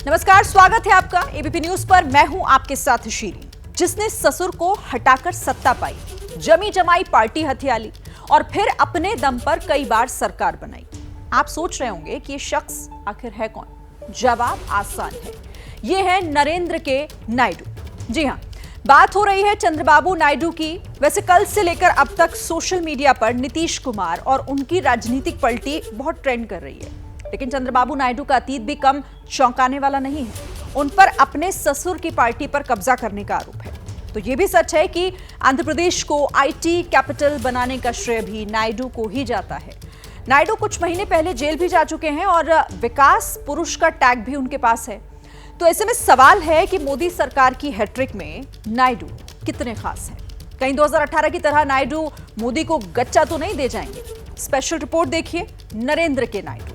नमस्कार, स्वागत है आपका एबीपी न्यूज पर। मैं हूं आपके साथ शीरी। जिसने ससुर को हटाकर सत्ता पाई, जमी जमाई पार्टी हथियाली और फिर अपने दम पर कई बार सरकार बनाई। आप सोच रहे होंगे कि ये शख्स आखिर है कौन? जवाब आसान है, ये है नरेंद्र के नायडू। जी हां, बात हो रही है चंद्रबाबू नायडू की। वैसे कल से लेकर अब तक सोशल मीडिया पर नीतीश कुमार और उनकी राजनीतिक पलटी बहुत ट्रेंड कर रही है, लेकिन चंद्रबाबू नायडू का अतीत भी कम चौंकाने वाला नहीं है। उन पर अपने ससुर की पार्टी पर कब्जा करने का आरोप है। तो यह भी सच है कि आंध्र प्रदेश को आईटी कैपिटल बनाने का श्रेय भी नायडू को ही जाता है। नायडू कुछ महीने पहले जेल भी जा चुके हैं और विकास पुरुष का टैग भी उनके पास है। तो ऐसे में सवाल है कि मोदी सरकार की हैट्रिक में नायडू कितने खास हैं? कहीं 2018 की तरह नायडू मोदी को गच्चा तो नहीं दे जाएंगे? स्पेशल रिपोर्ट देखिए नरेंद्र के नायडू।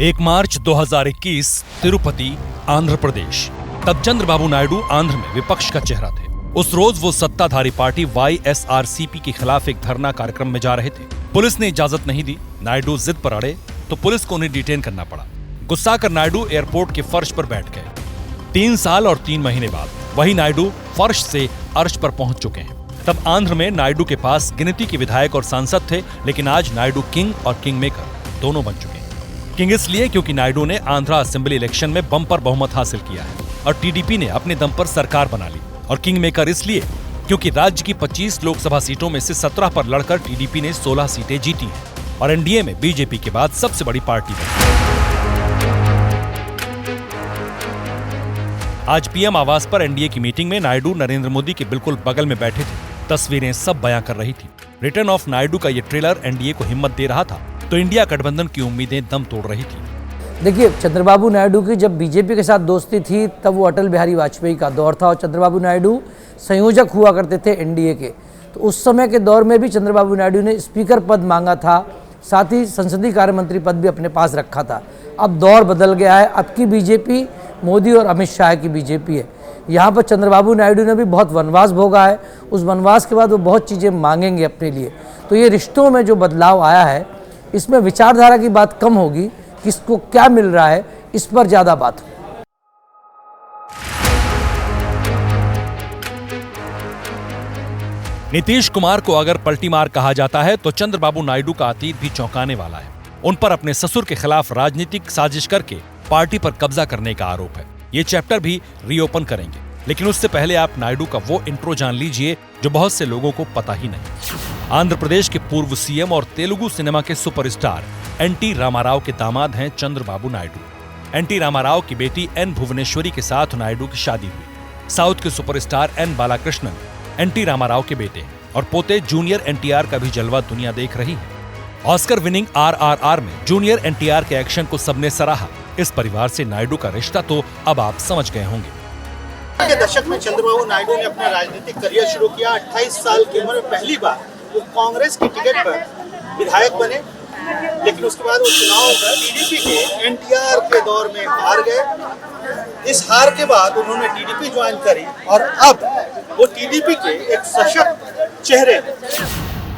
एक मार्च 2021, तिरुपति, आंध्र प्रदेश। तब चंद्रबाबू नायडू आंध्र में विपक्ष का चेहरा थे। उस रोज वो सत्ताधारी पार्टी वाईएसआरसीपी के खिलाफ एक धरना कार्यक्रम में जा रहे थे। पुलिस ने इजाजत नहीं दी। नायडू जिद पर अड़े तो पुलिस को उन्हें डिटेन करना पड़ा। गुस्सा कर नायडू एयरपोर्ट के फर्श पर बैठ गए। 3 साल और 3 महीने बाद वही नायडू फर्श से अर्श पर पहुंच चुके हैं। तब आंध्र में नायडू के पास गिनती के विधायक और सांसद थे, लेकिन आज नायडू किंग और किंग मेकर दोनों बन चुके हैं। किंग इसलिए क्योंकि नायडू ने आंध्रा असेंबली इलेक्शन में बम्पर बहुमत हासिल किया है और टीडीपी ने अपने दम पर सरकार बना ली। और किंग मेकर इसलिए क्योंकि राज्य की 25 लोकसभा सीटों में से 17 पर लड़कर टीडीपी ने 16 सीटें जीती हैं और एनडीए में बीजेपी के बाद सबसे बड़ी पार्टी बनी। आज पीएम आवास पर एनडीए की मीटिंग में नायडू नरेंद्र मोदी के बिल्कुल बगल में बैठे थे। तस्वीरें सब बयां कर रही थी। रिटर्न ऑफ नायडू का ये ट्रेलर एनडीए को हिम्मत दे रहा था तो इंडिया गठबंधन की उम्मीदें दम तोड़ रही थी। देखिए, चंद्रबाबू नायडू की जब बीजेपी के साथ दोस्ती थी तब वो अटल बिहारी वाजपेयी का दौर था और चंद्रबाबू नायडू संयोजक हुआ करते थे एनडीए के। तो उस समय के दौर में भी चंद्रबाबू नायडू ने स्पीकर पद मांगा था, साथ ही संसदीय कार्य मंत्री पद भी अपने पास रखा था। अब दौर बदल गया है। अब की बीजेपी मोदी और अमित शाह की बीजेपी है। यहाँ पर चंद्रबाबू नायडू ने भी बहुत वनवास भोगा है। उस वनवास के बाद वो बहुत चीज़ें मांगेंगे अपने लिए। तो ये रिश्तों में जो बदलाव आया है, इसमें विचारधारा की बात कम होगी, किसको क्या मिल रहा है इस पर ज्यादा बात हो। नीतीश कुमार को अगर पलटी मार कहा जाता है तो चंद्रबाबू नायडू का अतीत भी चौंकाने वाला है। उन पर अपने ससुर के खिलाफ राजनीतिक साजिश करके पार्टी पर कब्जा करने का आरोप है। ये चैप्टर भी रीओपन करेंगे, लेकिन उससे पहले आप नायडू का वो इंट्रो जान लीजिए जो बहुत से लोगों को पता ही नहीं। आंध्र प्रदेश के पूर्व सीएम और तेलुगु सिनेमा के सुपरस्टार एनटी रामाराव के दामाद हैं चंद्रबाबू नायडू। एनटी रामाराव की बेटी एन भुवनेश्वरी के साथ नायडू की शादी हुई। साउथ के superstar N Balakrishnan NT Rama Rao के बेटे हैं और पोते जूनियर एनटीआर का भी जलवा दुनिया देख रही है। ऑस्कर विनिंग आरआरआर में जूनियर एनटीआर के एक्शन को सबने सराहा। इस परिवार से नायडू का रिश्ता तो अब आप समझ गए होंगे। के दशक में चंद्रबाबू नायडू ने अपना राजनीतिक करियर शुरू किया। 28 साल की उम्र में पहली बार वो कांग्रेस की टिकट पर विधायक बने, लेकिन उसके बाद वो चुनाव टीडीपी के एनटीआर के दौर में हार गए। इस हार के बाद उन्होंने टीडीपी ज्वाइन करी और अब वो टीडीपी के एक सशक्त चेहरे।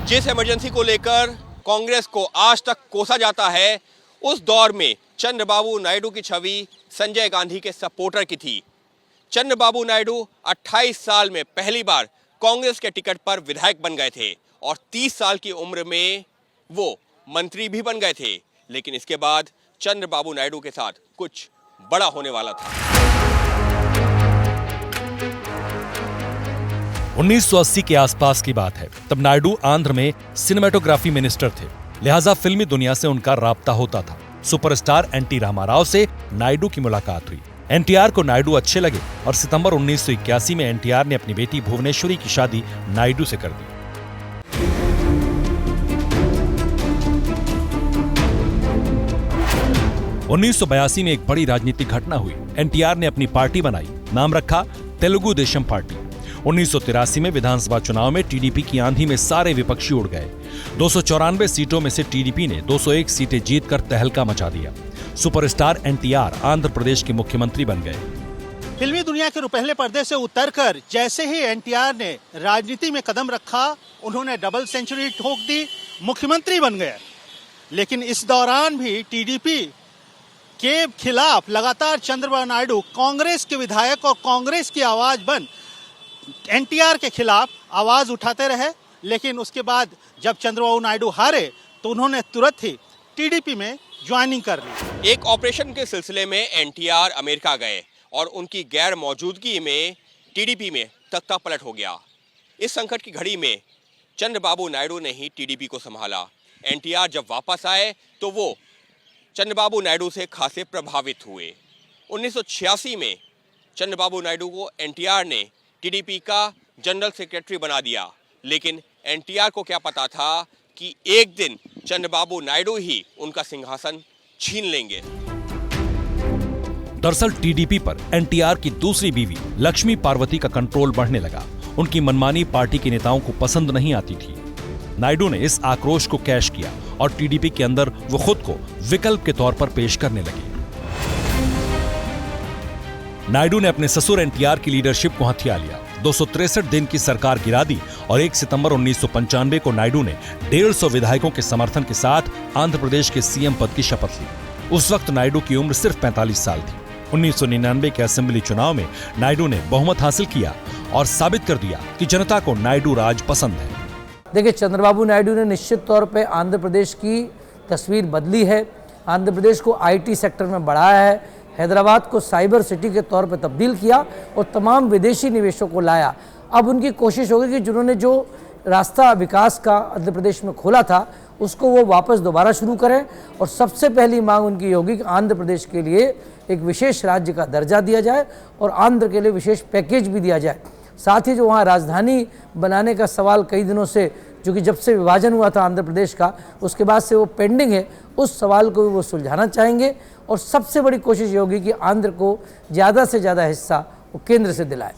जिस इमरजेंसी को लेकर कांग्रेस को आज तक कोसा जाता है, उस दौर में चंद्रबाबू नायडू की छवि संजय गांधी के सपोर्टर की थी। चंद्रबाबू नायडू 28 साल में पहली बार कांग्रेस के टिकट पर विधायक बन गए थे और 30 साल की उम्र में वो मंत्री भी बन गए थे। लेकिन इसके बाद चंद्रबाबू नायडू के साथ कुछ बड़ा होने वाला था। 1980 के आसपास की बात है। तब नायडू आंध्र में सिनेमेटोग्राफी मिनिस्टर थे, लिहाजा फिल्मी दुनिया से उनका राब्ता होता था। सुपरस्टार एनटी रामाराव से नायडू की मुलाकात हुई। एनटीआर को नायडू अच्छे लगे और सितंबर 1981 में एनटीआर ने अपनी बेटी भुवनेश्वरी की शादी नायडू से कर दी। उन्नीस में एक बड़ी राजनीतिक घटना हुई। एनटीआर ने अपनी पार्टी बनाई, नाम रखा तेलुगु देशम पार्टी। 1983 में विधानसभा चुनाव में टीडीपी की आंधी में सारे विपक्षी उड़ गए। 294 सीटों में से टीडीपी ने 201 सीटें जीतकर तहलका मचा दिया। सुपरस्टार एनटीआर आंध्र प्रदेश के मुख्यमंत्री बन गए। फिल्मी दुनिया के रुपहले पर्दे से उतरकर जैसे ही एनटीआर ने राजनीति में कदम रखा, उन्होंने डबल सेंचुरी ठोक दी, मुख्यमंत्री बन गए। लेकिन इस दौरान भी टीडीपी के खिलाफ लगातार चंद्रबाबू नायडू कांग्रेस के विधायक और कांग्रेस की आवाज बन एनटीआर के खिलाफ आवाज उठाते रहे। लेकिन उसके बाद जब चंद्रबाबू नायडू हारे तो उन्होंने तुरंत ही टीडीपी में ज्वाइनिंग कर ली। एक ऑपरेशन के सिलसिले में एनटीआर अमेरिका गए और उनकी गैर मौजूदगी में टीडीपी में तख्ता पलट हो गया। इस संकट की घड़ी में चंद्रबाबू नायडू ने ही टीडीपी को संभाला। एनटीआर जब वापस आए तो वो चंद्रबाबू नायडू से खासे प्रभावित हुए। 1986 में चंद्रबाबू नायडू को एनटीआर ने टीडीपी का जनरल सेक्रेटरी बना दिया। लेकिन एनटीआर को क्या पता था कि एक दिन चंद्रबाबू नायडू ही उनका सिंहासन छीन लेंगे। दरअसल टीडीपी पर एनटीआर की दूसरी बीवी लक्ष्मी पार्वती का कंट्रोल बढ़ने लगा। उनकी मनमानी पार्टी के नेताओं को पसंद नहीं आती थी। नायडू ने इस आक्रोश को कैश किया और टीडीपी के अंदर वो खुद को विकल्प के तौर पर पेश करने लगे। नायडू ने अपने ससुर एनटीआर की लीडरशिप को हथिया लिया। 263 दिन की सरकार गिरा दी और 1 सितंबर 1995 को नायडू ने 150 विधायकों के समर्थन के साथ आंध्र प्रदेश के सीएम पद की शपथ ली। उस वक्त नायडू की उम्र सिर्फ 45 साल थी। 1999 के असेंबली चुनाव में नायडू ने बहुमत हासिल किया और साबित कर दिया कि जनता को नायडू राज पसंद है। देखिए, चंद्रबाबू नायडू ने निश्चित तौर पे आंध्र प्रदेश की तस्वीर बदली है। आंध्र प्रदेश को आईटी सेक्टर में बढ़ाया है, हैदराबाद को साइबर सिटी के तौर पे तब्दील किया और तमाम विदेशी निवेशों को लाया। अब उनकी कोशिश होगी कि जिन्होंने जो रास्ता विकास का आंध्र प्रदेश में खोला था उसको वो वापस दोबारा शुरू करें। और सबसे पहली मांग उनकी होगी कि आंध्र प्रदेश के लिए एक विशेष राज्य का दर्जा दिया जाए और आंध्र के लिए विशेष पैकेज भी दिया जाए। साथ ही जो वहाँ राजधानी बनाने का सवाल कई दिनों से, जो कि जब से विभाजन हुआ था आंध्र प्रदेश का उसके बाद से वो पेंडिंग है, उस सवाल को भी वो सुलझाना चाहेंगे। और सबसे बड़ी कोशिश ये होगी कि आंध्र को ज़्यादा से ज़्यादा हिस्सा वो केंद्र से दिलाए।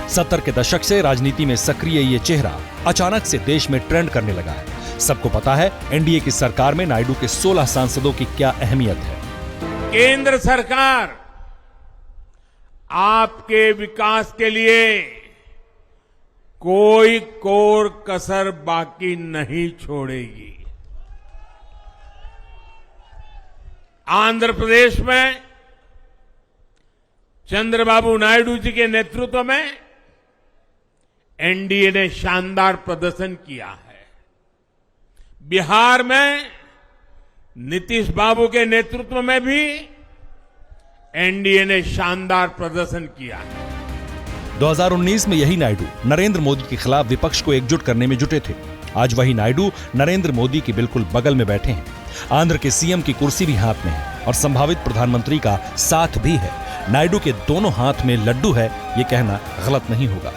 70 के दशक से राजनीति में सक्रिय ये चेहरा अचानक से देश में ट्रेंड करने लगा है। सबको पता है एनडीए की सरकार में नायडू के 16 सांसदों की क्या अहमियत है। केंद्र सरकार आपके विकास के लिए कोई कोर कसर बाकी नहीं छोड़ेगी। आंध्र प्रदेश में चंद्रबाबू नायडू जी के नेतृत्व में एनडीए ने शानदार प्रदर्शन किया है। बिहार में नीतीश बाबू के नेतृत्व में भी एनडीए ने शानदार प्रदर्शन किया है। 2019 में यही नायडू नरेंद्र मोदी के खिलाफ विपक्ष को एकजुट करने में जुटे थे। आज वही नायडू नरेंद्र मोदी के बिल्कुल बगल में बैठे हैं। आंध्र के सीएम की कुर्सी भी हाथ में है और संभावित प्रधानमंत्री का साथ भी है। नायडू के दोनों हाथ में लड्डू है, ये कहना गलत नहीं होगा।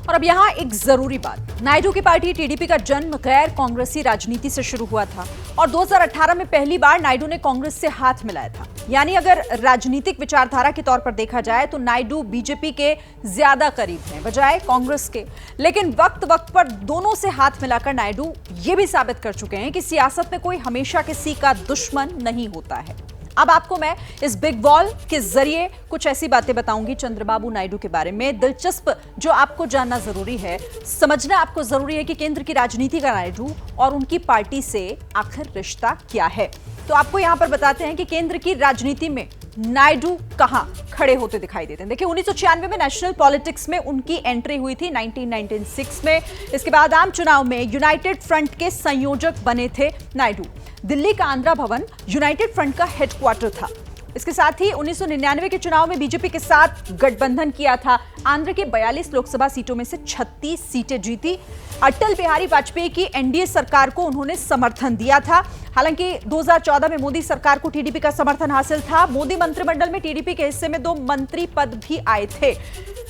और अब यहाँ एक जरूरी बात, नायडू की पार्टी टीडीपी का जन्म गैर कांग्रेसी राजनीति से शुरू हुआ था और 2018 में पहली बार नायडू ने कांग्रेस से हाथ मिलाया था। यानी अगर राजनीतिक विचारधारा के तौर पर देखा जाए तो नायडू बीजेपी के ज्यादा करीब हैं बजाय कांग्रेस के। लेकिन वक्त वक्त पर दोनों से हाथ मिलाकर नायडू ये भी साबित कर चुके हैं कि सियासत में कोई हमेशा किसी का दुश्मन नहीं होता है। अब आपको मैं इस बिग वॉल के जरिए कुछ ऐसी बातें बताऊंगी चंद्रबाबू नायडू के बारे में, दिलचस्प जो आपको जानना जरूरी है, समझना आपको जरूरी है कि केंद्र की राजनीति का नायडू और उनकी पार्टी से आखिर रिश्ता क्या है। तो आपको यहां पर बताते हैं कि केंद्र की राजनीति में नायडू कहां खड़े होते दिखाई देते हैं। देखिए, 1996 में नेशनल पॉलिटिक्स में उनकी एंट्री हुई थी, 1996 में। इसके बाद आम चुनाव में यूनाइटेड फ्रंट के संयोजक बने थे नायडू। दिल्ली का आंध्रा भवन यूनाइटेड फ्रंट का हेडक्वार्टर था। इसके साथ ही 1999 के चुनाव में बीजेपी के साथ गठबंधन किया था। आंध्र के 42 लोकसभा सीटों में से 36 सीटें जीती। अटल बिहारी वाजपेयी की एनडीए सरकार को उन्होंने समर्थन दिया था। हालांकि 2014 में मोदी सरकार को टीडीपी का समर्थन हासिल था। मोदी मंत्रिमंडल में टीडीपी के हिस्से में 2 मंत्री पद भी आए थे।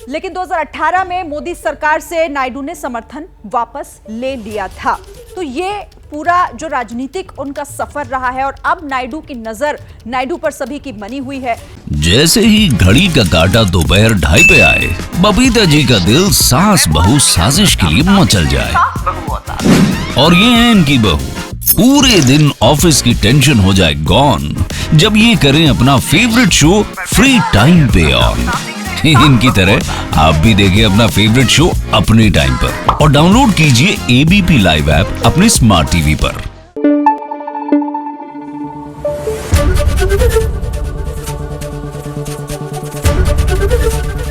लेकिन 2018 में मोदी सरकार से नायडू ने समर्थन वापस ले लिया था। तो ये पूरा जो राजनीतिक उनका सफर रहा है और अब नायडू की नजर नायडू पर सभी की बनी हुई है। जैसे ही घड़ी का काटा दोपहर 2:30 पे आए, बबीता जी का दिल सास बहू साजिश के लिए मचल जाए। और ये है इनकी बहू, पूरे दिन ऑफिस की टेंशन हो जाए गॉन जब ये करें अपना फेवरेट शो फ्री टाइम पे ऑन। इनकी तरह आप भी देखें अपना फेवरेट शो अपने टाइम पर। और डाउनलोड कीजिए एबीपी लाइव ऐप अपने स्मार्ट टीवी पर।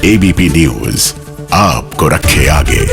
एबीपी न्यूज आपको रखे आगे।